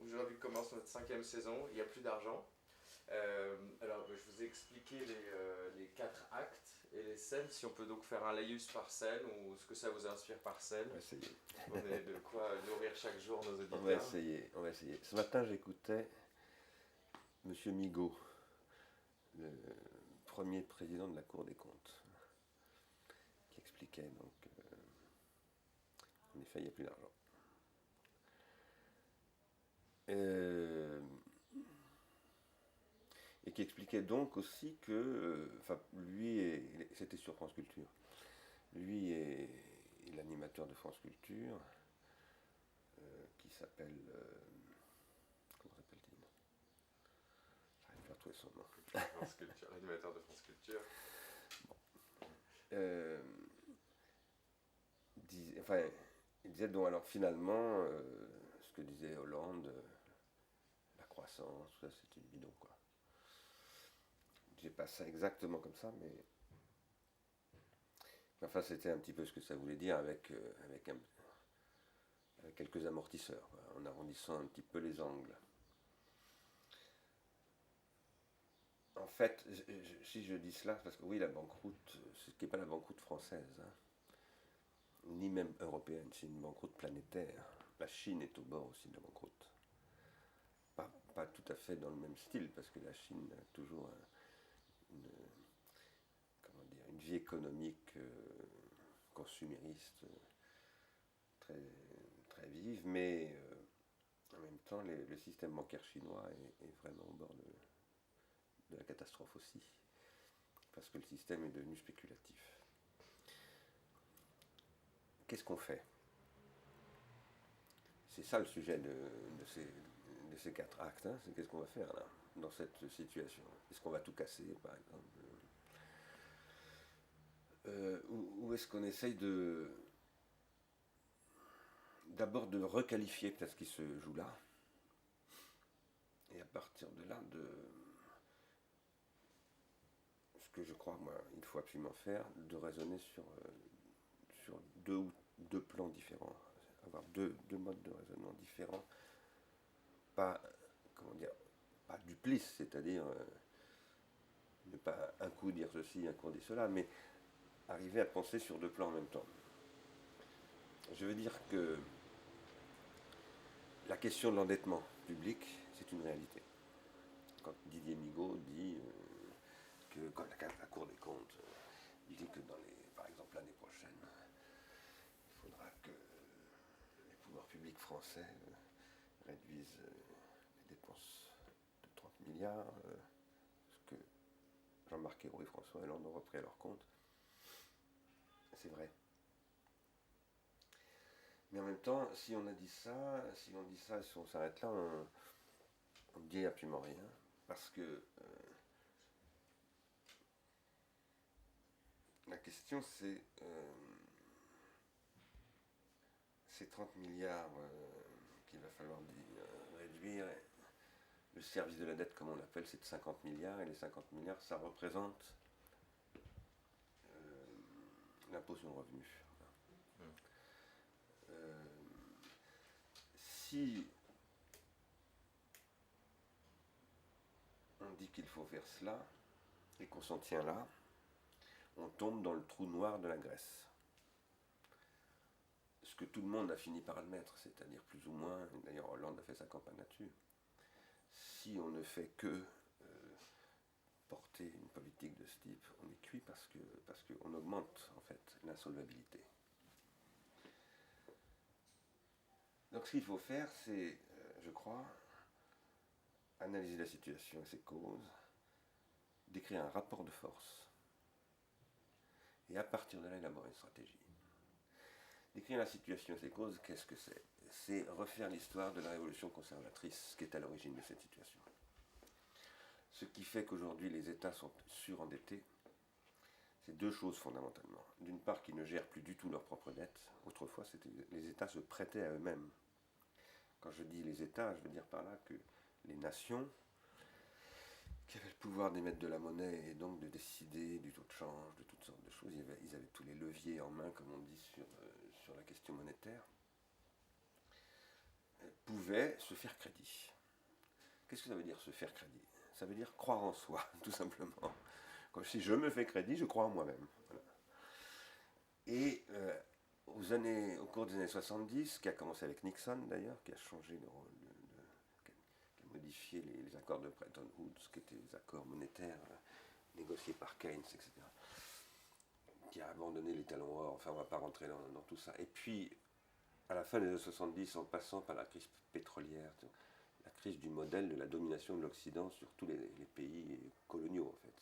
Aujourd'hui commence notre 5e saison, il n'y a plus d'argent. Alors je vous ai expliqué les 4 actes et les scènes, si on peut donc faire un laïus par scène ou ce que ça vous inspire par scène. On va essayer. On est de quoi nourrir chaque jour nos On va auditeurs. essayer, on va essayer. Ce matin, j'écoutais Monsieur Migaud, le premier président de la Cour des comptes, qui expliquait donc, en effet, il n'y a plus d'argent. Et qui expliquait donc aussi que, enfin, c'était sur France Culture, lui est l'animateur de France Culture, qui s'appelle, comment s'appelle-t-il? J'arrive pas à retrouver son nom. France Culture, l'animateur de France Culture. Il disait donc alors finalement, ce que disait Hollande, la croissance, tout ça c'est une bidon quoi. J'ai pas ça exactement comme ça, mais enfin c'était un petit peu ce que ça voulait dire avec quelques amortisseurs, quoi, en arrondissant un petit peu les angles. En fait, si je dis cela, parce que oui, la banqueroute, ce qui n'est pas la banqueroute française, hein, ni même européenne, c'est une banqueroute planétaire. La Chine est au bord aussi de la banqueroute. Pas tout à fait dans le même style, parce que la Chine a toujours une, une vie économique consumériste très, très vive, mais en même temps, le système bancaire chinois est vraiment au bord de la catastrophe aussi, parce que le système est devenu spéculatif. Qu'est-ce qu'on fait? C'est ça le sujet de ces 4 actes. Hein. C'est qu'est-ce qu'on va faire là, dans cette situation? Est-ce qu'on va tout casser, par exemple? Ou est-ce qu'on essaye d'abord de requalifier peut-être ce qui se joue là, et à partir de là, ce que je crois, moi, il faut absolument faire, de raisonner sur deux plans différents, avoir deux modes de raisonnement différents, pas, comment dire, pas duplices, c'est-à-dire ne pas un coup dire ceci, un coup dire cela, mais arriver à penser sur deux plans en même temps. Je veux dire que la question de l'endettement public, c'est une réalité. Quand Didier Migaud dit que quand la Cour des comptes dit que par exemple l'année prochaine, il faudra que les pouvoirs publics français réduisent les dépenses de 30 milliards, ce que Jean-Marc Ayrault et François Hollande ont repris à leur compte. C'est vrai. Mais en même temps, si on dit ça, si on s'arrête là, on ne dit absolument rien. Parce que la question c'est ces 30 milliards qu'il va falloir réduire. Le service de la dette, comme on l'appelle, c'est de 50 milliards. Et les 50 milliards, ça représente l'impôt sur le revenu. Si on dit qu'il faut faire cela et qu'on s'en tient là, on tombe dans le trou noir de la Grèce. Ce que tout le monde a fini par admettre, c'est-à-dire plus ou moins, d'ailleurs Hollande a fait sa campagne là-dessus, si on ne fait que porter une politique de ce type, on est cuit parce qu'on augmente en fait l'insolvabilité. Donc ce qu'il faut faire, c'est, je crois, analyser la situation et ses causes, décrire un rapport de force, et à partir de là, élaborer une stratégie. Décrire la situation et ses causes, qu'est-ce que c'est? C'est refaire l'histoire de la révolution conservatrice qui est à l'origine de cette situation. Ce qui fait qu'aujourd'hui les États sont surendettés, c'est deux choses fondamentalement. D'une part, qu'ils ne gèrent plus du tout leurs propres dettes. Autrefois, les États se prêtaient à eux-mêmes. Quand je dis les États, je veux dire par là que les nations, qui avaient le pouvoir d'émettre de la monnaie et donc de décider du taux de change, de toutes sortes de choses, ils avaient tous les leviers en main, comme on dit, sur la question monétaire, pouvait se faire crédit. Qu'est-ce que ça veut dire se faire crédit? Ça veut dire croire en soi, tout simplement. Comme si je me fais crédit, je crois en moi-même. Voilà. Et au cours des années 70, qui a commencé avec Nixon d'ailleurs, qui a changé de rôle, qui a modifié les accords de Bretton Woods, qui étaient les accords monétaires négociés par Keynes, etc., qui a abandonné les talons or, enfin on ne va pas rentrer dans tout ça. Et puis, à la fin des années 70, en passant par la crise pétrolière, la crise du modèle de la domination de l'Occident sur tous les pays coloniaux, en fait.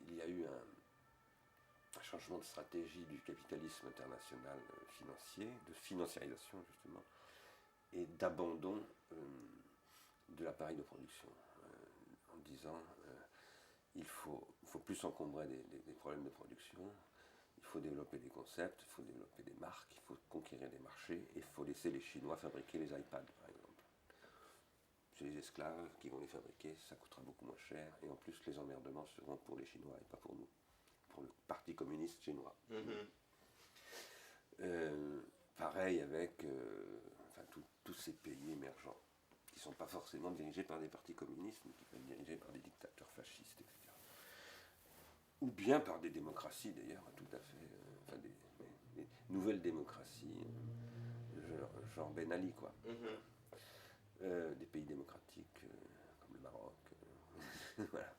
Il y a eu un changement de stratégie du capitalisme international financier, de financiarisation justement, et d'abandon de l'appareil de production, en disant il faut plus s'encombrer des problèmes de production, il faut développer des concepts, il faut développer des marques, il faut conquérir des marchés, et il faut laisser les Chinois fabriquer les iPads, par exemple. C'est les esclaves qui vont les fabriquer, ça coûtera beaucoup moins cher, et en plus les emmerdements seront pour les Chinois et pas pour nous, pour le Parti communiste chinois. Pareil avec tous ces pays émergents, qui ne sont pas forcément dirigés par des partis communistes, mais qui peuvent être dirigés par des dictateurs fascistes, etc. Ou bien par des démocraties d'ailleurs, tout à fait, des nouvelles démocraties, genre Ben Ali, quoi. Des pays démocratiques comme le Maroc. Voilà.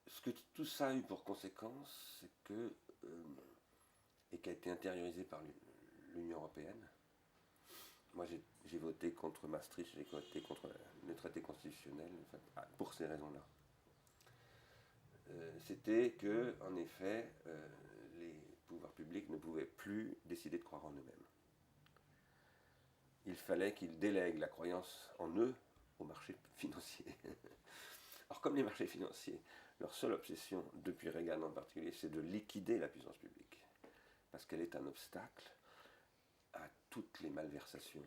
Ce que tout ça a eu pour conséquence, c'est que, et qui a été intériorisé par l'Union européenne, moi j'ai voté contre Maastricht, j'ai voté contre le traité constitutionnel, enfin, pour ces raisons-là. C'était que, en effet, les pouvoirs publics ne pouvaient plus décider de croire en eux-mêmes. Il fallait qu'ils délèguent la croyance en eux aux marchés financiers. Alors comme les marchés financiers, leur seule obsession, depuis Reagan en particulier, c'est de liquider la puissance publique, parce qu'elle est un obstacle à toutes les malversations,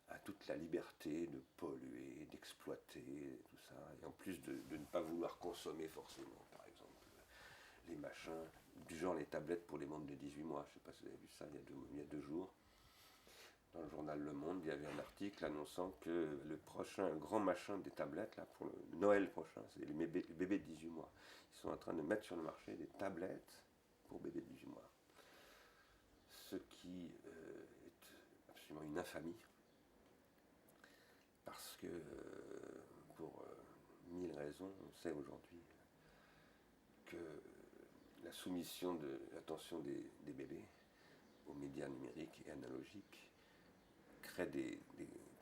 à toute la liberté de polluer, d'exploiter, tout ça, et en plus de ne pas vouloir consommer forcément, par exemple, les machins, du genre les tablettes pour les moins de 18 mois, je ne sais pas si vous avez vu ça il y a 2 jours, dans le journal Le Monde, il y avait un article annonçant que le prochain grand machin des tablettes, là, pour le Noël prochain, c'est les bébés de 18 mois. Ils sont en train de mettre sur le marché des tablettes pour bébés de 18 mois. Ce qui est absolument une infamie. Parce que, pour 1000 raisons, on sait aujourd'hui que la soumission de l'attention des bébés aux médias numériques et analogiques crée des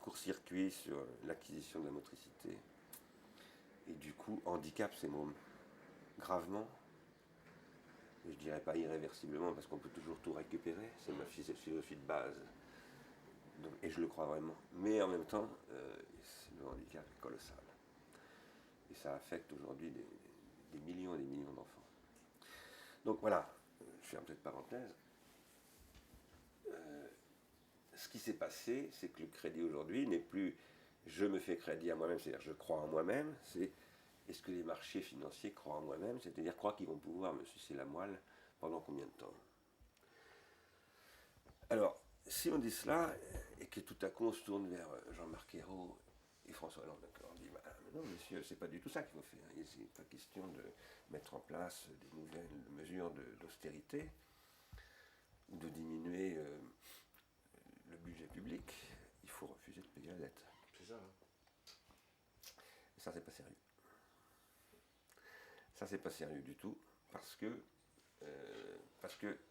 courts-circuits sur l'acquisition de la motricité et du coup handicape ces mômes gravement, et je dirais pas irréversiblement parce qu'on peut toujours tout récupérer, c'est ma philosophie de base. Donc, et je le crois vraiment, mais en même temps le handicap est colossal et ça affecte aujourd'hui des millions et des millions d'enfants. Donc voilà, je fais une petite parenthèse. Ce qui s'est passé, c'est que le crédit aujourd'hui n'est plus je me fais crédit à moi-même, c'est-à-dire je crois en moi-même, c'est est-ce que les marchés financiers croient en moi-même, c'est-à-dire croient qu'ils vont pouvoir me sucer la moelle pendant combien de temps. Alors, si on dit cela, et que tout à coup on se tourne vers Jean-Marc Ayrault et François Hollande, on dit bah, non monsieur, c'est pas du tout ça qu'il faut faire, il n'est pas question de mettre en place des nouvelles mesures d'austérité, ou de diminuer le budget public, il faut refuser de payer la dette. C'est ça. Et ça, c'est pas sérieux. Ça, c'est pas sérieux du tout, parce que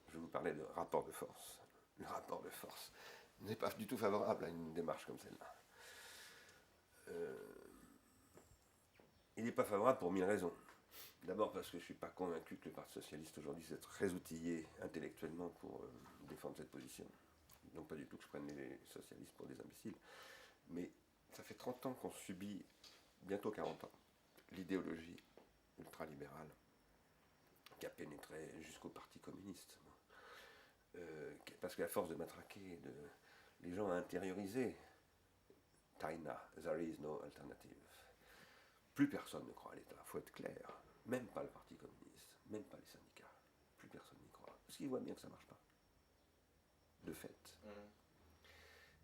je vous parlais de rapport de force. Le rapport de force n'est pas du tout favorable à une démarche comme celle-là. Il n'est pas favorable pour 1000 raisons. D'abord parce que je ne suis pas convaincu que le Parti Socialiste aujourd'hui s'est très outillé intellectuellement pour défendre cette position. Non pas du tout que je prenne les socialistes pour des imbéciles, mais ça fait 30 ans qu'on subit, bientôt 40 ans, l'idéologie ultralibérale qui a pénétré jusqu'au Parti communiste. Parce qu'à force de matraquer, les gens ont intériorisé Taina, there is no alternative. Plus personne ne croit à l'État, il faut être clair. Même pas le Parti communiste, même pas les syndicats. Plus Parce qu'ils voient bien que ça ne marche pas. De fait.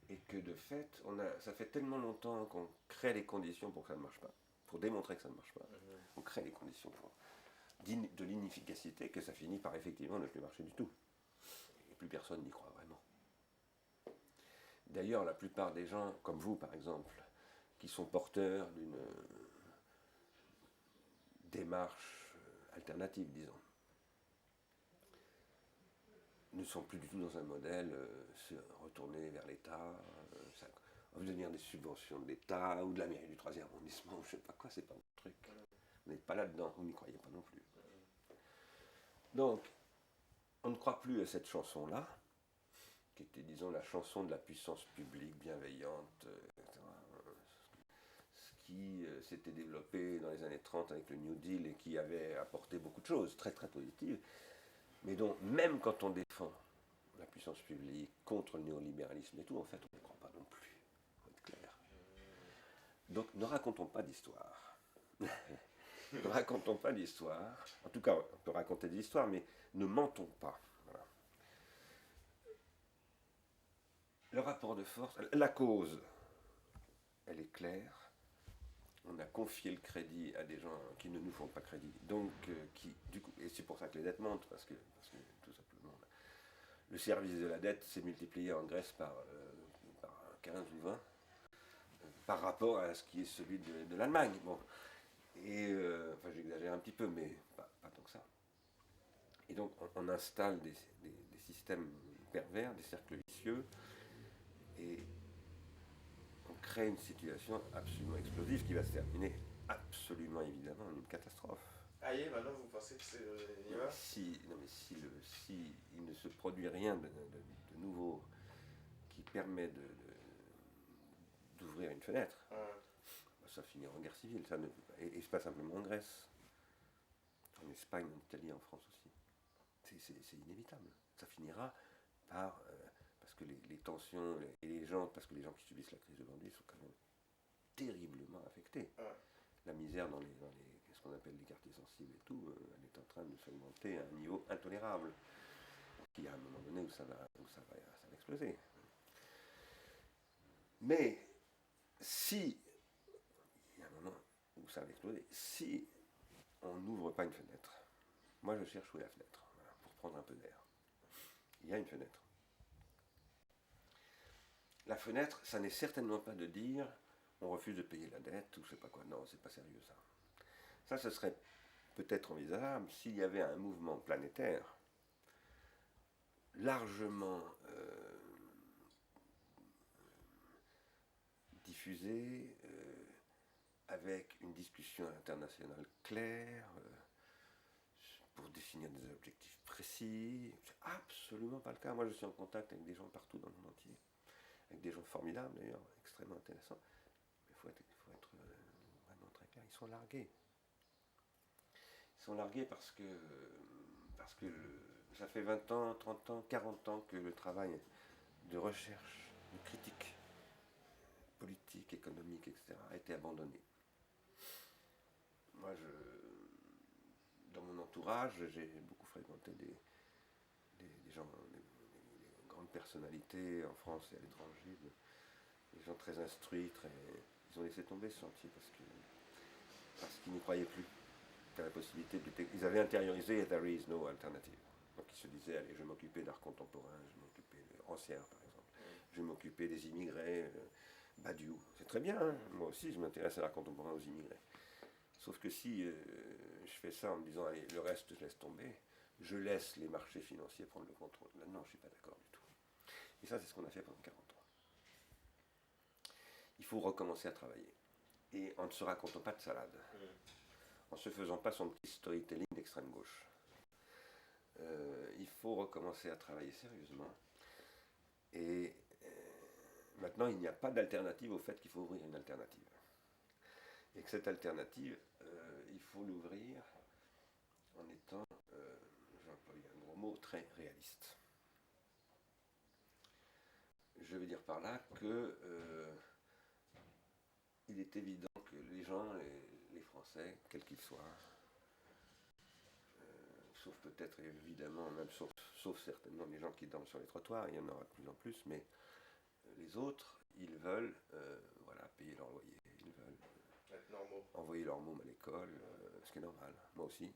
Et que de fait, ça fait tellement longtemps qu'on crée les conditions pour que ça ne marche pas, pour démontrer que ça ne marche pas. On crée les conditions de l'inefficacité que ça finit par effectivement ne plus marcher du tout. Et plus personne n'y croit vraiment. D'ailleurs, la plupart des gens, comme vous par exemple, qui sont porteurs d'une démarche alternative, disons, ne sont plus du tout dans un modèle se retourner vers l'État, obtenir des subventions de l'État ou de la mairie du 3e arrondissement, je ne sais pas quoi, c'est pas mon truc. Vous n'êtes pas là-dedans, vous n'y croyez pas non plus. Donc, on ne croit plus à cette chanson-là, qui était, disons, la chanson de la puissance publique bienveillante, etc. Ce qui s'était développé dans les années 30 avec le New Deal et qui avait apporté beaucoup de choses très très positives, mais dont même quand on défend la puissance publique contre le néolibéralisme et tout, en fait, on ne croit pas non plus, pour être clair. Donc, ne racontons pas d'histoire. Ne racontons pas d'histoire. En tout cas, on peut raconter des histoires, mais ne mentons pas. Voilà. Le rapport de force, la cause, elle est claire. On a confié le crédit à des gens qui ne nous font pas crédit. Donc, du coup, et c'est pour ça que les dettes montent, parce que tout simplement, le service de la dette s'est multiplié en Grèce par 15 ou 20 par rapport à ce qui est celui de l'Allemagne. Bon. Et, enfin, j'exagère un petit peu, mais pas tant que ça. Et donc, on installe des systèmes pervers, des cercles vicieux, et on crée une situation absolument explosive qui va se terminer absolument évidemment en une catastrophe. Ah, et maintenant vous pensez que c'est. Si il ne se produit rien de nouveau qui permet d'ouvrir une fenêtre, ça finira en guerre civile. Ça ne, et c'est pas simplement en Grèce, en Espagne, en Italie, en France aussi. C'est inévitable. Ça finira par parce que les tensions et les gens, parce que les gens qui subissent la crise aujourd'hui sont quand même terriblement affectés. La misère dans ce qu'on appelle les quartiers sensibles et tout, elle est en train de s'augmenter à un niveau intolérable. Il y a un moment donné où ça va exploser. Mais si, il y a un moment où ça va exploser, si on n'ouvre pas une fenêtre, moi je cherche où est la fenêtre, voilà, pour prendre un peu d'air. Il y a une fenêtre. La fenêtre, ça n'est certainement pas de dire on refuse de payer la dette ou je sais pas quoi. Non, c'est pas sérieux ça. Ça, ce serait peut-être envisageable s'il y avait un mouvement planétaire largement diffusé, avec une discussion internationale claire, pour définir des objectifs précis. C'est absolument pas le cas. Moi, je suis en contact avec des gens partout dans le monde entier, avec des gens formidables d'ailleurs, extrêmement intéressants. Mais il faut être vraiment très clair. Ils sont largués. Ils sont largués parce que ça fait 20 ans, 30 ans, 40 ans que le travail de recherche, de critique politique, économique, etc., a été abandonné. Moi, dans mon entourage, j'ai beaucoup fréquenté des gens, des grandes personnalités en France et à l'étranger, des gens très instruits, ils ont laissé tomber ce chantier parce qu'ils n'y croyaient plus à la possibilité ils avaient intériorisé "there is no alternative". Donc ils se disaient, allez, je vais m'occuper d'art contemporain, je vais m'occuper de Rancière par exemple, je vais m'occuper des immigrés, Badiou, c'est très bien, hein, moi aussi je m'intéresse à l'art contemporain, aux immigrés. Sauf que si je fais ça en me disant, allez, le reste je laisse tomber, je laisse les marchés financiers prendre le contrôle. Là, non, je ne suis pas d'accord du tout. Et ça, c'est ce qu'on a fait pendant 40 ans. Il faut recommencer à travailler. Et en ne se racontant pas de salade. En ne se faisant pas son petit storytelling d'extrême gauche. Il faut recommencer à travailler sérieusement. Et maintenant, il n'y a pas d'alternative au fait qu'il faut ouvrir une alternative. Et que cette alternative, il faut l'ouvrir en étant, j'emploie un gros mot, très réaliste. Je veux dire par là que il est évident que les gens, les Français, quels qu'ils soient, sauf peut-être évidemment, même sauf certainement les gens qui dorment sur les trottoirs, il y en aura de plus en plus, mais les autres, ils veulent voilà, payer leur loyer, ils veulent être normaux. Envoyer leur môme à l'école, ce qui est normal, moi aussi.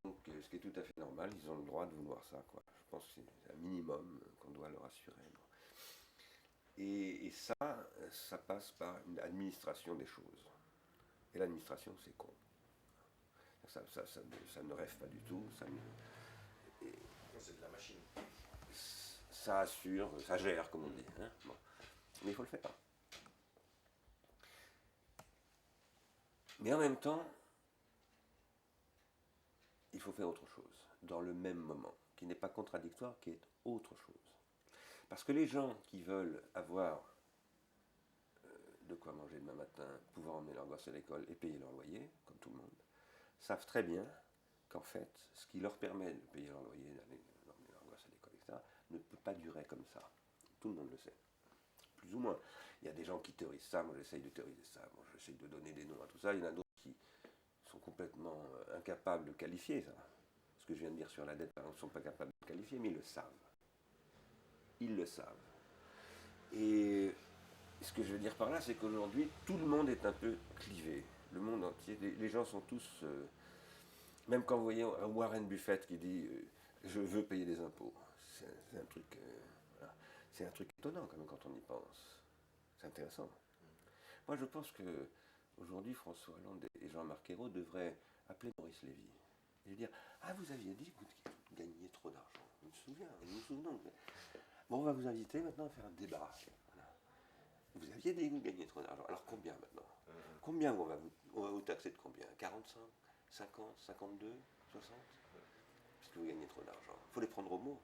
Donc ce qui est tout à fait normal, ils ont le droit de vouloir ça, quoi. Je pense que c'est un minimum qu'on doit leur assurer. Et ça passe par une administration des choses. Et l'administration, c'est con. Ça ne rêve pas du tout. C'est de la machine. Ça assure, ça gère, comme on dit. Hein, bon. Mais il faut le faire. Mais en même temps, il faut faire autre chose, dans le même moment, qui n'est pas contradictoire, qui est autre chose. Parce que les gens qui veulent avoir de quoi manger demain matin, pouvoir emmener leur gosse à l'école et payer leur loyer, comme tout le monde, savent très bien qu'en fait, ce qui leur permet de payer leur loyer, d'aller emmener leur gosse à l'école, etc., ne peut pas durer comme ça. Tout le monde le sait. Plus ou moins. Il y a des gens qui théorisent ça, moi j'essaye de théoriser ça, moi j'essaye de donner des noms à tout ça, il y en a d'autres qui sont complètement incapables de qualifier ça. Ce que je viens de dire sur la dette, par exemple, ne sont pas capables de qualifier, mais ils le savent. Ils le savent. Et ce que je veux dire par là, c'est qu'aujourd'hui, tout le monde est un peu clivé. Le monde entier, les gens sont tous... même quand vous voyez Warren Buffett qui dit je veux payer des impôts, c'est un truc... voilà. C'est un truc étonnant quand même quand on y pense. C'est intéressant. Moi, je pense que aujourd'hui, François Hollande et Jean-Marc Ayrault devraient appeler Maurice Lévy et lui dire ah, vous aviez dit que vous gagniez trop d'argent. Je me souviens, nous nous souvenons. Bon, on va vous inviter maintenant à faire un débat. Voilà. Vous aviez dit que vous gagnez trop d'argent. Alors combien maintenant? Combien on va vous taxer de combien? 45, 50, 52, 60? Parce que vous gagnez trop d'argent. Il faut les prendre au mot.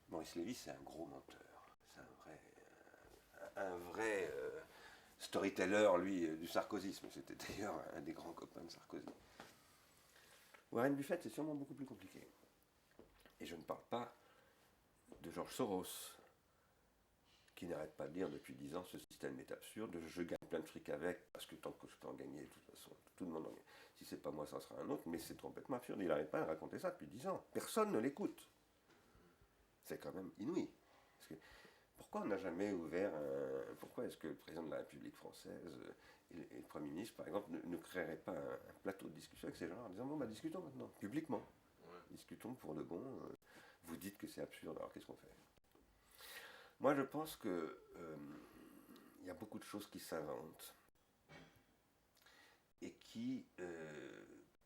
Maurice Lévy, c'est un gros menteur. C'est un vrai storyteller, lui, du sarkozysme. C'était d'ailleurs un des grands copains de Sarkozy. Warren Buffett, c'est sûrement beaucoup plus compliqué. Et je ne parle pas de George Soros, qui n'arrête pas de dire depuis 10 ans ce système est absurde, je gagne plein de fric avec, parce que tant que je peux en gagner, de toute façon, tout le monde en gagne. Si c'est pas moi, ça sera un autre, mais c'est complètement absurde. Il n'arrête pas de raconter ça depuis 10 ans. Personne ne l'écoute. C'est quand même inouï. Parce que, pourquoi on n'a jamais ouvert un... Pourquoi est-ce que le président de la République française et le Premier ministre, par exemple, ne créeraient pas un plateau de discussion avec ces gens en disant bon, bah, discutons maintenant, publiquement. Ouais. Discutons pour de bon. Vous dites que c'est absurde, alors qu'est-ce qu'on fait? Moi, je pense que y a beaucoup de choses qui s'inventent et qui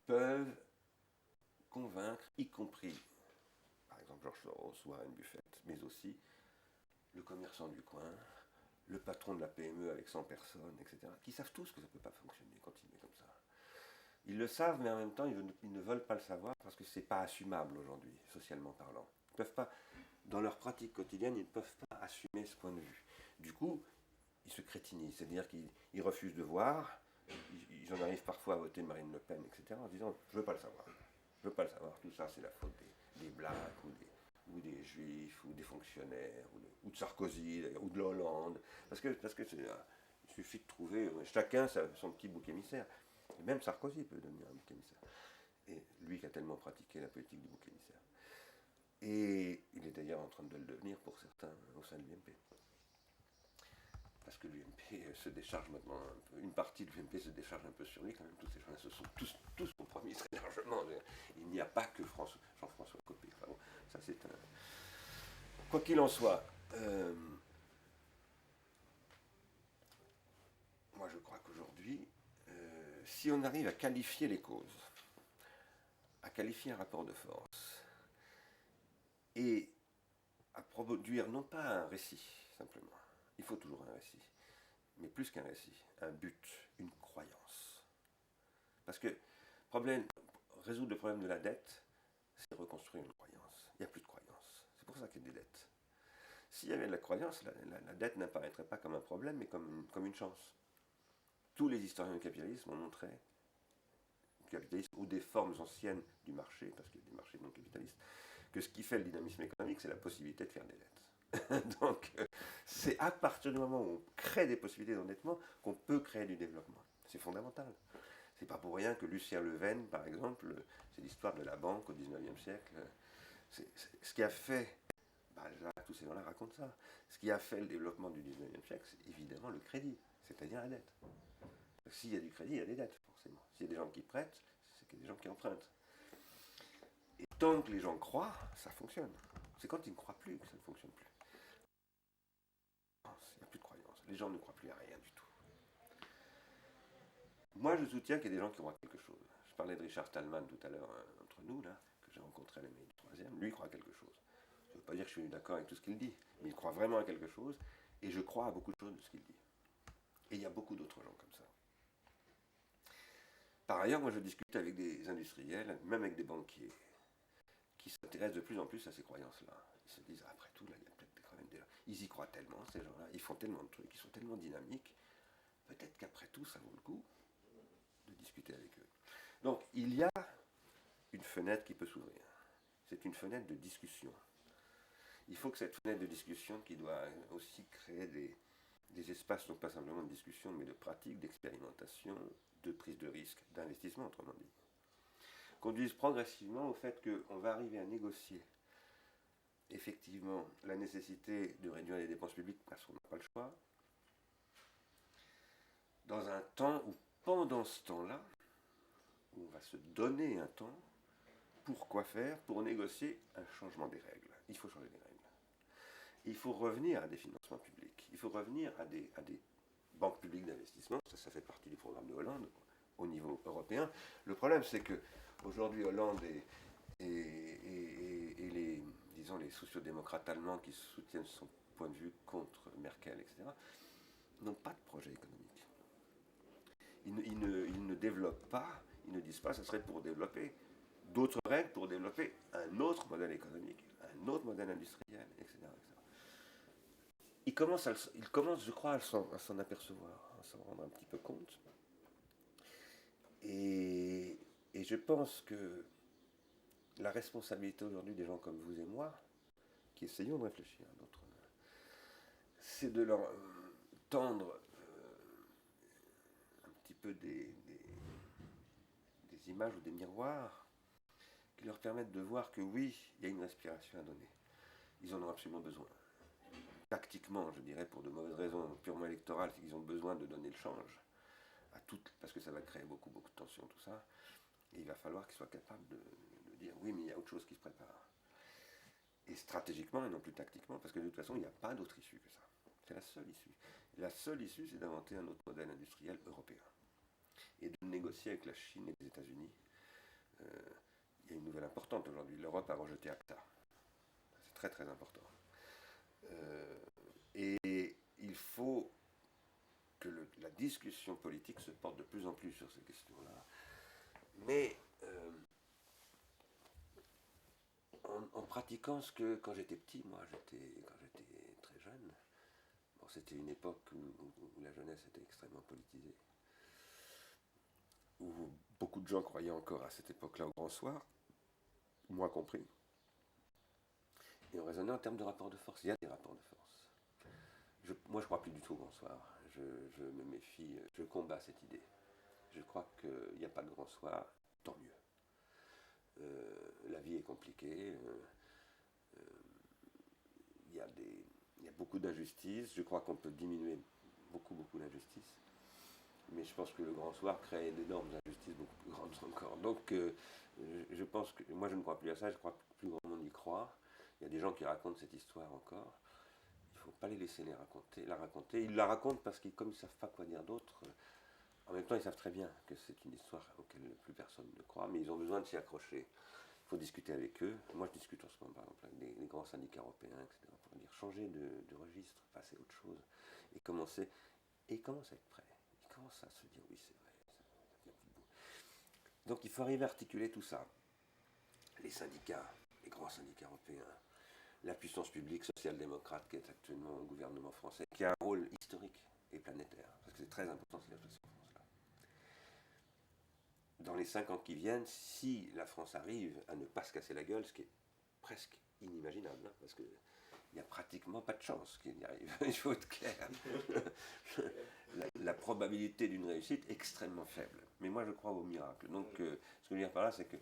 peuvent convaincre, y compris, par exemple, George Soros, Warren Buffett, mais aussi le commerçant du coin, le patron de la PME avec 100 personnes, etc., qui savent tous que ça ne peut pas fonctionner, continuer comme ça. Ils le savent, mais en même temps, ils ne veulent pas le savoir parce que ce n'est pas assumable aujourd'hui, socialement parlant. Ils ne peuvent pas, dans leur pratique quotidienne, ils ne peuvent pas assumer ce point de vue. Du coup, ils se crétinisent, c'est-à-dire qu'ils refusent de voir, ils en arrivent parfois à voter Marine Le Pen, etc., en disant « je ne veux pas le savoir, je ne veux pas le savoir, tout ça c'est la faute des Blacks ou des Juifs ou des fonctionnaires ou de Sarkozy ou de Hollande ». Parce que il suffit de trouver, chacun son petit bouc émissaire. Et même Sarkozy peut devenir un bouc émissaire. Et lui qui a tellement pratiqué la politique du bouc émissaire. Et il est d'ailleurs en train de le devenir pour certains au sein de l'UMP. Parce que l'UMP se décharge maintenant un peu, une partie de l'UMP se décharge un peu sur lui quand même, tous ces gens-là se sont tous compromis très largement. Il n'y a pas que Jean-François Copé. Enfin bon, ça c'est un... Quoi qu'il en soit, moi je crois qu'aujourd'hui, si on arrive à qualifier les causes, à qualifier un rapport de force, et à produire non pas un récit simplement, il faut toujours un récit, mais plus qu'un récit, un but, une croyance. Parce que résoudre le problème de la dette, c'est reconstruire une croyance. Il n'y a plus de croyance. C'est pour ça qu'il y a des dettes. S'il y avait de la croyance, la dette n'apparaîtrait pas comme un problème, mais comme une chance. Tous les historiens du capitalisme ont montré, du capitalisme ou des formes anciennes du marché, parce qu'il y a des marchés non capitalistes, que ce qui fait le dynamisme économique, c'est la possibilité de faire des dettes. Donc, c'est à partir du moment où on crée des possibilités d'endettement qu'on peut créer du développement. C'est fondamental. C'est pas pour rien que Lucien Leven, par exemple, c'est l'histoire de la banque au XIXe siècle. Ce qui a fait, tous ces gens-là racontent ça, ce qui a fait le développement du XIXe siècle, c'est évidemment le crédit, c'est-à-dire la dette. S'il y a du crédit, il y a des dettes, forcément. S'il y a des gens qui prêtent, c'est qu'il y a des gens qui empruntent. Et tant que les gens croient, ça fonctionne. C'est quand ils ne croient plus que ça ne fonctionne plus. Il n'y a plus de croyance. Les gens ne croient plus à rien du tout. Moi, je soutiens qu'il y a des gens qui croient quelque chose. Je parlais de Richard Stallman tout à l'heure, entre nous, là, que j'ai rencontré à la mairie du 3e. Lui, il croit à quelque chose. Ça ne veut pas dire que je suis d'accord avec tout ce qu'il dit, mais il croit vraiment à quelque chose, et je crois à beaucoup de choses de ce qu'il dit. Et il y a beaucoup d'autres gens comme ça. Par ailleurs, moi, je discute avec des industriels, même avec des banquiers, qui s'intéressent de plus en plus à ces croyances-là. Ils se disent, après tout, là, il y a peut-être quand même des gens. Ils y croient tellement, ces gens-là, ils font tellement de trucs, ils sont tellement dynamiques, peut-être qu'après tout, ça vaut le coup de discuter avec eux. Donc, il y a une fenêtre qui peut s'ouvrir. C'est une fenêtre de discussion. Il faut que cette fenêtre de discussion, qui doit aussi créer des espaces, non pas simplement de discussion, mais de pratique, d'expérimentation, de prise de risque, d'investissement, autrement dit, conduise progressivement au fait qu'on va arriver à négocier effectivement la nécessité de réduire les dépenses publiques parce qu'on n'a pas le choix, dans un temps où, pendant ce temps-là, où on va se donner un temps pour quoi faire, pour négocier un changement des règles. Il faut changer les règles. Il faut revenir à des financements publics. Il faut revenir à des banques publiques d'investissement. Ça fait partie du programme de Hollande au niveau européen. Le problème, c'est que aujourd'hui, Hollande et les, disons, les sociodémocrates allemands qui soutiennent son point de vue contre Merkel, etc., n'ont pas de projet économique. Ils ne développent pas, ils ne disent pas, ce serait pour développer d'autres règles, pour développer un autre modèle économique, un autre modèle industriel, etc. Ils commencent, je crois, à s'en apercevoir, à s'en rendre un petit peu compte. Et je pense que la responsabilité aujourd'hui des gens comme vous et moi, qui essayons de réfléchir à d'autres, c'est de leur tendre un petit peu des images ou des miroirs qui leur permettent de voir que oui, il y a une respiration à donner. Ils en ont absolument besoin. Tactiquement, je dirais, pour de mauvaises raisons purement électorales, c'est qu'ils ont besoin de donner le change à toutes, parce que ça va créer beaucoup de tensions, tout ça. Et il va falloir qu'ils soient capables de dire oui, mais il y a autre chose qui se prépare. Et stratégiquement et non plus tactiquement, parce que de toute façon, il n'y a pas d'autre issue que ça. C'est la seule issue. La seule issue, c'est d'inventer un autre modèle industriel européen. Et de négocier avec la Chine et les États-Unis. Il y a une nouvelle importante aujourd'hui. L'Europe a rejeté ACTA. C'est très très important. Et il faut que la discussion politique se porte de plus en plus sur ces questions-là. Mais en pratiquant ce que, quand j'étais petit, quand j'étais très jeune, bon, c'était une époque où la jeunesse était extrêmement politisée, où beaucoup de gens croyaient encore à cette époque-là au grand soir, moi compris. Et on raisonnait en termes de rapports de force. Il y a des rapports de force. Moi, je ne crois plus du tout au grand soir. Je me méfie, je combats cette idée. Je crois qu'il n'y a pas de grand soir, tant mieux. La vie est compliquée. Il y a beaucoup d'injustices. Je crois qu'on peut diminuer beaucoup d'injustices. Mais je pense que le grand soir crée d'énormes injustices beaucoup plus grandes encore. Donc, je pense que moi, je ne crois plus à ça. Je crois que plus grand monde y croit. Il y a des gens qui racontent cette histoire encore. Il ne faut pas les laisser la raconter. Ils la racontent parce qu'ils, comme ils ne savent pas quoi dire d'autre, en même temps, ils savent très bien que c'est une histoire auquel plus personne ne croit, mais ils ont besoin de s'y accrocher. Il faut discuter avec eux. Moi, je discute en ce moment, par exemple, avec les grands syndicats européens, etc., pour dire changer de registre, passer à autre chose, et commencer à être prêt. Ils commencent à se dire oui, c'est vrai, ça vient plus beau. Donc, il faut arriver à articuler tout ça. Les syndicats, les grands syndicats européens, la puissance publique social-démocrate qui est actuellement au gouvernement français, qui a un rôle historique et planétaire, parce que c'est très important ce qui se passe en France là. Dans les 5 ans qui viennent, si la France arrive à ne pas se casser la gueule, ce qui est presque inimaginable, hein, parce qu'il il n'y a pratiquement pas de chance qu'il y arrive. Il faut être clair. La probabilité d'une réussite est extrêmement faible. Mais moi, je crois au miracle. Donc, ce que je veux dire par là, c'est que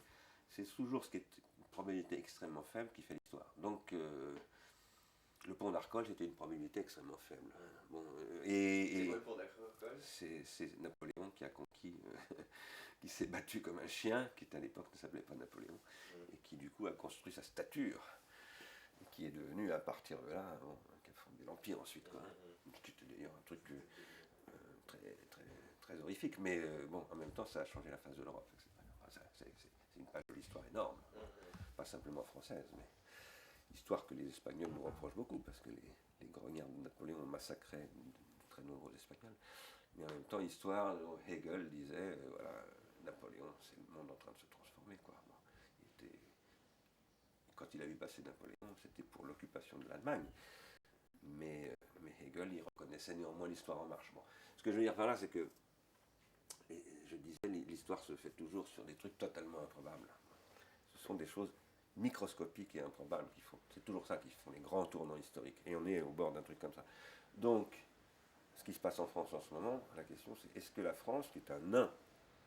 c'est toujours ce qui est une probabilité extrêmement faible qui fait l'histoire. Donc, le pont d'Arcole, c'était une probabilité extrêmement faible. Bon, C'est quoi le pont d'Arcole? C'est Napoléon qui a conquis, qui s'est battu comme un chien, qui à l'époque ne s'appelait pas Napoléon, et qui du coup a construit sa stature, et qui est devenu à partir de là, bon, qui a fondé l'Empire ensuite. Quoi. C'était d'ailleurs un truc très, très, très horrifique, mais bon, en même temps, ça a changé la face de l'Europe. C'est une page de l'histoire énorme, pas simplement française, mais histoire que les Espagnols nous reprochent beaucoup, parce que les grognards de Napoléon ont massacré de très nombreux Espagnols. Mais en même temps, histoire, Hegel disait, voilà, Napoléon, c'est le monde en train de se transformer. Quoi. Bon, quand il a vu passer Napoléon, c'était pour l'occupation de l'Allemagne. Mais Hegel, il reconnaissait néanmoins l'histoire en marche. Bon. Ce que je veux dire par là, c'est que, je disais, l'histoire se fait toujours sur des trucs totalement improbables. Ce sont des choses microscopiques et improbables qui font. C'est toujours ça qui font les grands tournants historiques. Et on est au bord d'un truc comme ça. Donc, ce qui se passe en France en ce moment, la question c'est est-ce que la France, qui est un nain,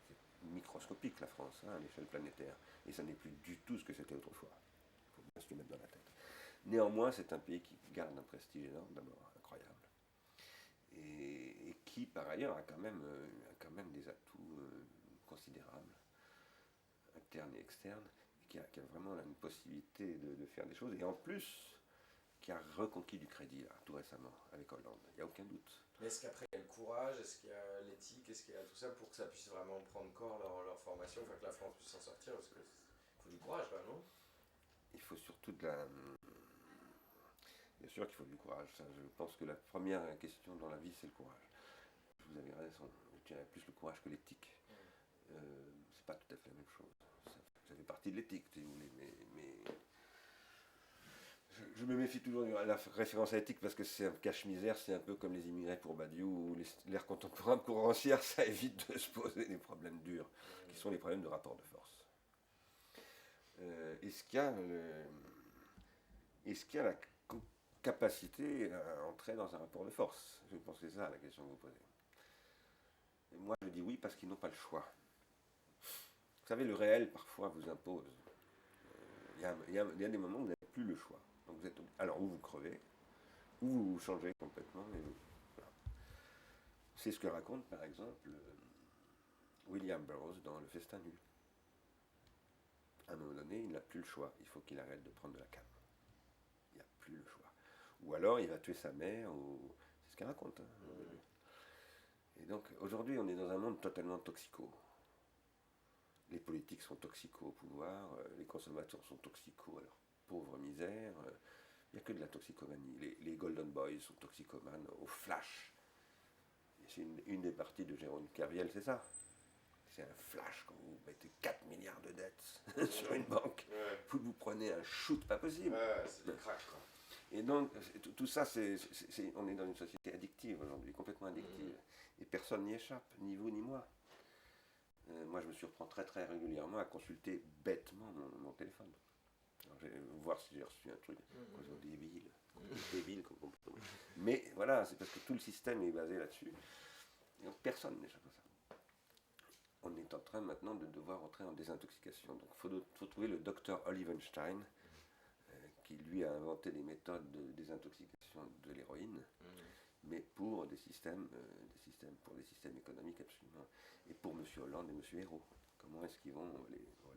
c'est microscopique la France, hein, à l'échelle planétaire, et ça n'est plus du tout ce que c'était autrefois. Il faut bien se le mettre dans la tête. Néanmoins, c'est un pays qui garde un prestige énorme, d'abord incroyable, et qui, par ailleurs, a quand même des atouts considérables, internes et externes, et qui a vraiment une possibilité de faire des choses, et en plus, qui a reconquis du crédit, là, tout récemment, avec Hollande, il n'y a aucun doute. Mais est-ce qu'après il y a le courage, est-ce qu'il y a l'éthique, est-ce qu'il y a tout ça pour que ça puisse vraiment prendre corps leur formation, enfin que la France puisse s'en sortir, parce qu'il faut du courage là, non? Il faut surtout de la... Bien sûr qu'il faut du courage. Ça, je pense que la première question dans la vie, c'est le courage. Vous avez raison, je dirais plus le courage que l'éthique. C'est pas tout à fait la même chose. Ça fait partie de l'éthique, si vous voulez, mais je me méfie toujours de la référence à l'éthique parce que c'est un cache-misère, c'est un peu comme les immigrés pour Badiou ou l'ère contemporaine pour Rancière, ça évite de se poser des problèmes durs, qui sont les problèmes de rapport de force. Est-ce qu'il y a la capacité à entrer dans un rapport de force? Je pense que c'est ça la question que vous posez. Et moi je dis oui parce qu'ils n'ont pas le choix. Vous savez, le réel parfois vous impose. Il y a des moments où vous n'avez plus le choix. Donc vous êtes, alors ou vous crevez, ou vous changez complètement. Et voilà. C'est ce que raconte par exemple William Burroughs dans Le Festin nu. À un moment donné, il n'a plus le choix. Il faut qu'il arrête de prendre de la canne. Il n'a plus le choix. Ou alors il va tuer sa mère, ou... c'est ce qu'il raconte. Hein, et donc aujourd'hui, on est dans un monde totalement toxico. Les politiques sont toxicos au pouvoir, les consommateurs sont toxicos à leur pauvre misère. Il n'y a que de la toxicomanie. Les Golden Boys sont toxicomanes au flash. C'est une des parties de Jérôme Kerviel, c'est ça. C'est un flash quand vous mettez 4 milliards de dettes sur une banque. Vous prenez un shoot pas possible. C'est le crack, quoi. Et donc, tout ça, on est dans une société addictive aujourd'hui, complètement addictive. Et personne n'y échappe, ni vous ni moi. Moi, je me surprends très très régulièrement à consulter bêtement mon téléphone. Alors, je vais voir si j'ai reçu un truc, débile comme comportement. Mais voilà, c'est parce que tout le système est basé là-dessus. Et donc, personne n'échappe à ça. On est en train maintenant de devoir entrer en désintoxication. Donc il faut trouver le docteur Olivenstein, qui lui a inventé des méthodes de désintoxication de l'héroïne, mais pour des systèmes économiques absolument. Et pour M. Hollande et M. Hérault, comment est-ce qu'ils vont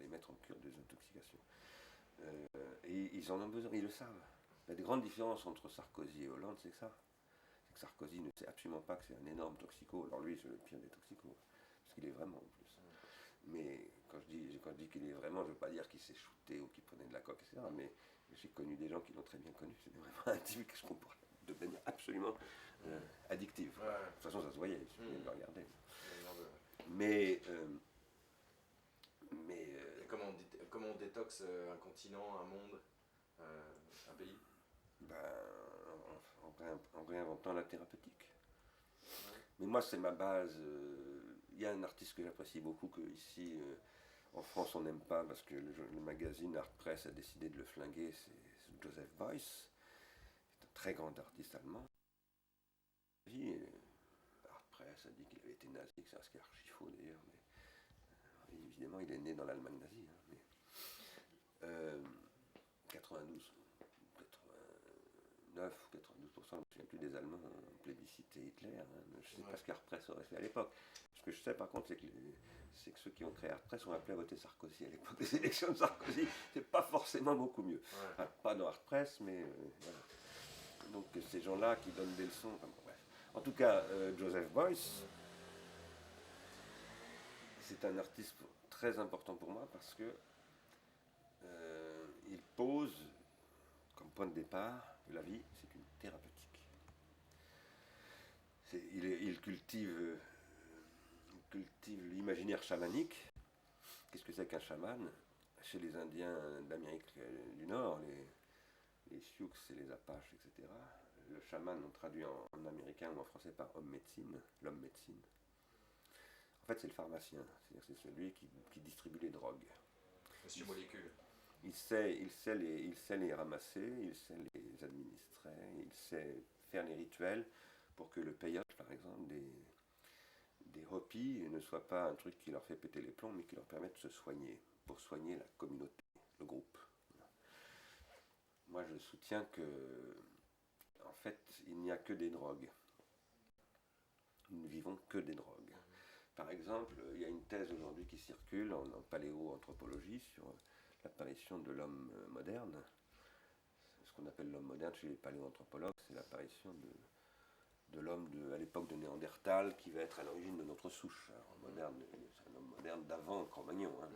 les mettre en cure de désintoxication? Et ils en ont besoin, ils le savent. La grande différence entre Sarkozy et Hollande, c'est ça. C'est que Sarkozy ne sait absolument pas que c'est un énorme toxico. Alors lui, c'est le pire des toxicos. Parce qu'il est vraiment en plus. Mais quand je dis qu'il est vraiment, je ne veux pas dire qu'il s'est shooté ou qu'il prenait de la coke, etc. Mais j'ai connu des gens qui l'ont très bien connu. C'était vraiment un type qui se comporte de manière absolument addictive. De toute façon, ça se voyait, il suffisait de le regarder. Mais comment on détoxe un continent, un monde, un pays? En réinventant la thérapeutique. Mais moi, c'est ma base. Il y a un artiste que j'apprécie beaucoup, que ici, en France, on n'aime pas, parce que le magazine Art Press a décidé de le flinguer, c'est Joseph Beuys. très grand artiste allemand. Art Press a dit qu'il avait été nazi, que c'est ce qui est archi faux d'ailleurs, mais évidemment il est né dans l'Allemagne nazie. Hein, mais, 92, 89 ou 92%, je ne me souviens plus des Allemands ont plébiscité Hitler. Hein, je ne sais pas ce qu'Art Press aurait fait à l'époque. Ce que je sais par contre, c'est que ceux qui ont créé Art Press ont appelé à voter Sarkozy à l'époque des élections de Sarkozy. C'est pas forcément beaucoup mieux. Ouais. Enfin, pas dans Art Press, mais voilà. Donc ces gens-là qui donnent des leçons. Enfin, bon, bref. En tout cas, Joseph Beuys, c'est un artiste très important pour moi parce que il pose comme point de départ que la vie, c'est une thérapeutique. Il cultive l'imaginaire chamanique. Qu'est-ce que c'est qu'un chaman? Chez les Indiens d'Amérique du Nord, les Sioux et les Apaches, etc., le chaman, on traduit en américain ou en français par homme-médecine, l'homme-médecine. En fait, c'est le pharmacien, c'est-à-dire c'est celui qui distribue les drogues. Monsieur Molécule. Il sait les ramasser, il sait les administrer, il sait faire les rituels pour que le peyote, par exemple, des hopis ne soit pas un truc qui leur fait péter les plombs, mais qui leur permet de se soigner, pour soigner la communauté, le groupe. Moi, je soutiens que, en fait, il n'y a que des drogues. Nous ne vivons que des drogues. Par exemple, il y a une thèse aujourd'hui qui circule en paléoanthropologie sur l'apparition de l'homme moderne. Ce qu'on appelle l'homme moderne chez les paléoanthropologues, c'est l'apparition de l'homme à l'époque de Néandertal qui va être à l'origine de notre souche. Alors, moderne, c'est un homme moderne d'avant Cro-Magnon. Hein.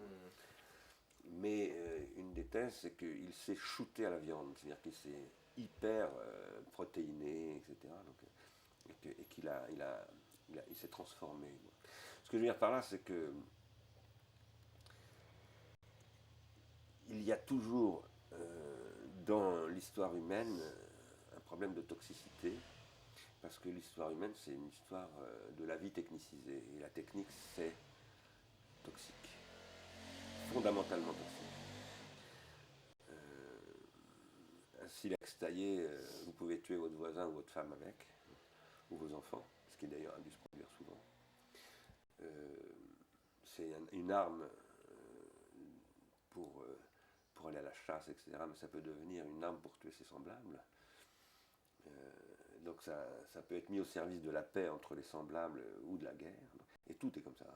Mais une des thèses, c'est qu'il s'est shooté à la viande, c'est-à-dire qu'il s'est hyper protéiné, etc. Donc, et qu'il il s'est transformé. Ce que je veux dire par là, c'est que il y a toujours dans l'histoire humaine un problème de toxicité, parce que l'histoire humaine, c'est une histoire de la vie technicisée, et la technique, c'est toxique, fondamentalement toxique. Un silex taillé, vous pouvez tuer votre voisin ou votre femme avec, ou vos enfants, ce qui d'ailleurs a dû se produire souvent. C'est une arme pour aller à la chasse, etc. Mais ça peut devenir une arme pour tuer ses semblables. Donc ça peut être mis au service de la paix entre les semblables ou de la guerre. Et tout est comme ça.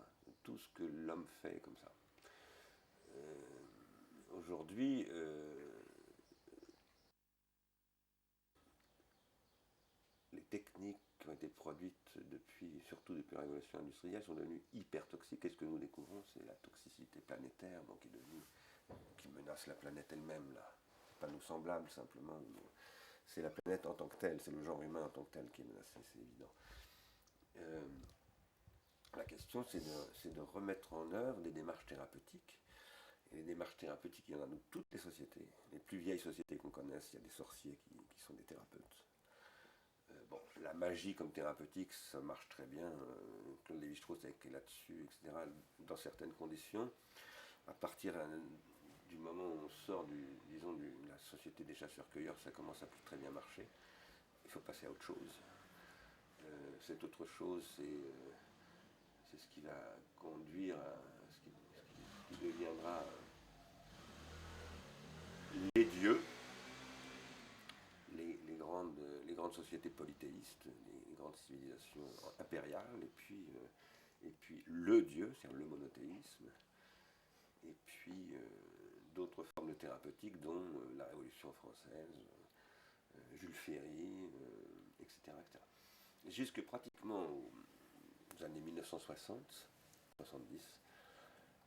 Tout ce que l'homme fait est comme ça. Aujourd'hui, les techniques qui ont été produites surtout depuis la révolution industrielle, sont devenues hyper toxiques. Et ce que nous découvrons, c'est la toxicité planétaire, donc qui menace la planète elle-même là. C'est pas nos semblables simplement. C'est la planète en tant que telle, c'est le genre humain en tant que tel qui est menacé, c'est évident. La question, c'est de remettre en œuvre des démarches thérapeutiques. Et les démarches thérapeutiques, il y en a dans toutes les sociétés. Les plus vieilles sociétés qu'on connaisse, il y a des sorciers qui sont des thérapeutes. Bon, la magie comme thérapeutique, ça marche très bien. Claude Lévi-Strauss a écrit là-dessus, etc. Dans certaines conditions, à partir du moment où on sort de la société des chasseurs-cueilleurs, ça commence à plus très bien marcher. Il faut passer à autre chose. Cette autre chose, c'est ce qui va conduire à ce qui deviendra les dieux, les grandes sociétés polythéistes, les grandes civilisations impériales, et puis le dieu, c'est-à-dire le monothéisme, et puis d'autres formes de thérapeutique, dont la Révolution française, Jules Ferry, etc., etc. Jusque pratiquement aux années 1960, 70,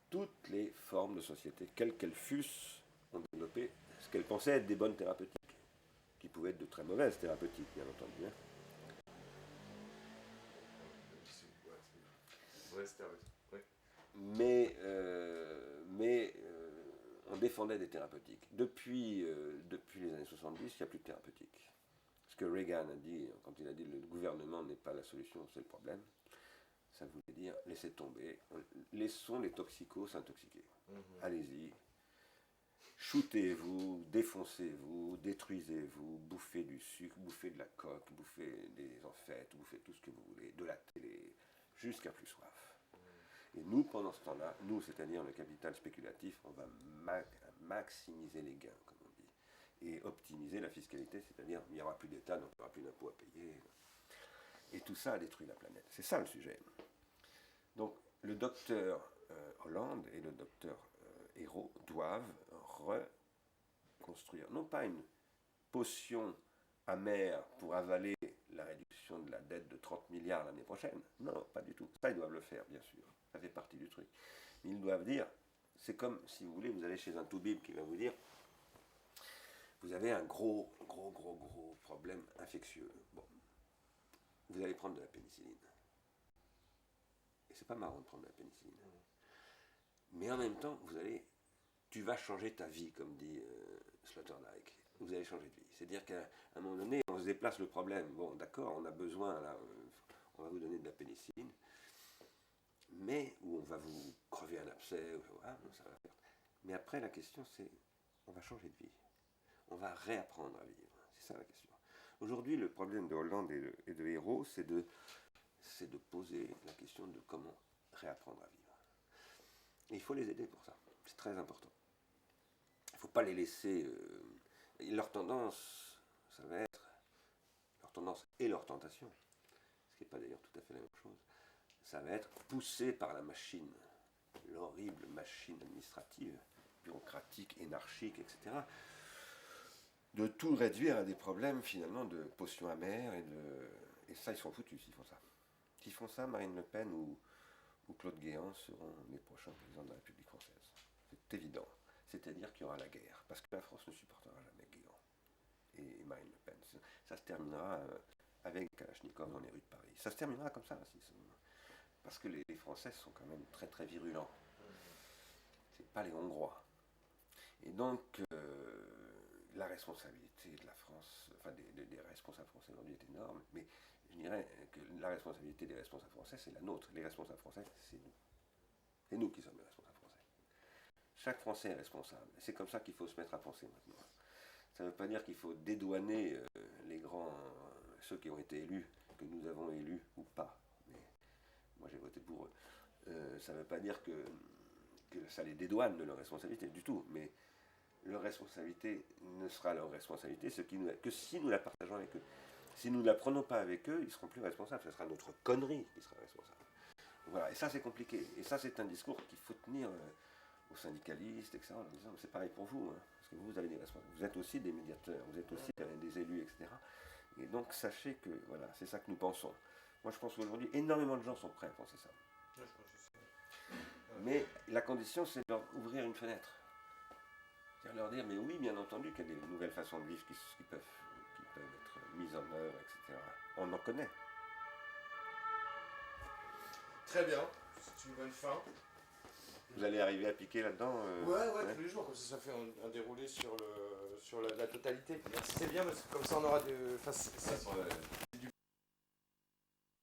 toutes les formes de société, quelles qu'elles fussent, ont développé ce qu'elles pensaient être des bonnes thérapeutiques, qui pouvaient être de très mauvaises thérapeutiques, bien entendu. Hein. Oui. Mais on défendait des thérapeutiques. Depuis les années 70, il n'y a plus de thérapeutique. Ce que Reagan a dit, quand il a dit le gouvernement n'est pas la solution, c'est le problème, ça voulait dire laissez tomber, laissons les toxicos s'intoxiquer. Allez-y, shootez-vous, défoncez-vous, détruisez-vous, bouffez du sucre, bouffez de la coque, bouffez des enfêtes, bouffez tout ce que vous voulez, de la télé, jusqu'à plus soif. Et nous, pendant ce temps-là, nous, c'est-à-dire le capital spéculatif, on va maximiser les gains, comme on dit, et optimiser la fiscalité, c'est-à-dire il n'y aura plus d'État, donc il n'y aura plus d'impôts à payer. Et tout ça a détruit la planète. C'est ça le sujet. Donc le docteur Hollande et le docteur Ayrault doivent reconstruire, non pas une potion amère pour avaler la réduction de la dette de 30 milliards l'année prochaine. Non, pas du tout. Ça, ils doivent le faire, bien sûr. Ça fait partie du truc. Mais ils doivent dire, c'est comme, si vous voulez, vous allez chez un toubib qui va vous dire, vous avez un gros problème infectieux. Bon, vous allez prendre de la pénicilline. Et c'est pas marrant de prendre de la pénicilline. Mais en même temps, tu vas changer ta vie, comme dit Sloterdijk. Vous allez changer de vie. C'est-à-dire qu'à un moment donné, on se déplace le problème. Bon, d'accord, on a besoin, là, on va vous donner de la pénicilline, mais où on va vous crever un abcès, voilà, ça va faire. Mais après, la question, c'est, on va changer de vie. On va réapprendre à vivre. C'est ça la question. Aujourd'hui, le problème de Hollande et de Ayrault, c'est de poser la question de comment réapprendre à vivre. Et il faut les aider pour ça. C'est très important. Il ne faut pas les laisser... leur tendance, ça va être... Leur tendance et leur tentation, ce qui n'est pas d'ailleurs tout à fait la même chose, ça va être poussé par la machine, l'horrible machine administrative, bureaucratique, énarchique, etc., de tout réduire à des problèmes finalement de potions amères et ça, ils sont foutus s'ils font ça. S'ils font ça, Marine Le Pen ou Claude Guéant seront les prochains présidents de la République française. C'est évident. C'est-à-dire qu'il y aura la guerre. Parce que la France ne supportera jamais Guéant et Marine Le Pen. Ça se terminera avec Kalachnikov dans les rues de Paris. Ça se terminera comme ça. Parce que les Français sont quand même très très virulents. C'est pas les Hongrois. Et donc, la responsabilité de la France, enfin des responsables français aujourd'hui est énorme, mais je dirais que la responsabilité des responsables français, c'est la nôtre. Les responsables français, c'est nous. C'est nous qui sommes les responsables français. Chaque Français est responsable. C'est comme ça qu'il faut se mettre à penser maintenant. Ça ne veut pas dire qu'il faut dédouaner les grands, ceux qui ont été élus, que nous avons élus ou pas. Mais moi j'ai voté pour eux. Ça ne veut pas dire que ça les dédouane de leur responsabilité du tout, mais leur responsabilité ne sera leur responsabilité que si nous la partageons avec eux. Si nous ne la prenons pas avec eux, ils ne seront plus responsables. Ce sera notre connerie qui sera responsable. Voilà, et ça c'est compliqué. Et ça c'est un discours qu'il faut tenir aux syndicalistes, etc. En disant, c'est pareil pour vous, hein, parce que vous avez des responsables. Vous êtes aussi des médiateurs, vous êtes aussi des élus, etc. Et donc sachez que voilà, c'est ça que nous pensons. Moi je pense qu'aujourd'hui, énormément de gens sont prêts à penser ça. Mais la condition, c'est de leur ouvrir une fenêtre. C'est-à-dire leur dire, mais oui, bien entendu, qu'il y a des nouvelles façons de vivre qui peuvent être mises en œuvre, etc. On en connaît. Très bien, c'est une bonne fin. Vous allez arriver à piquer là-dedans ouais, tous les jours, comme ça fait un déroulé sur la totalité. Merci, c'est bien, parce que comme ça on aura de...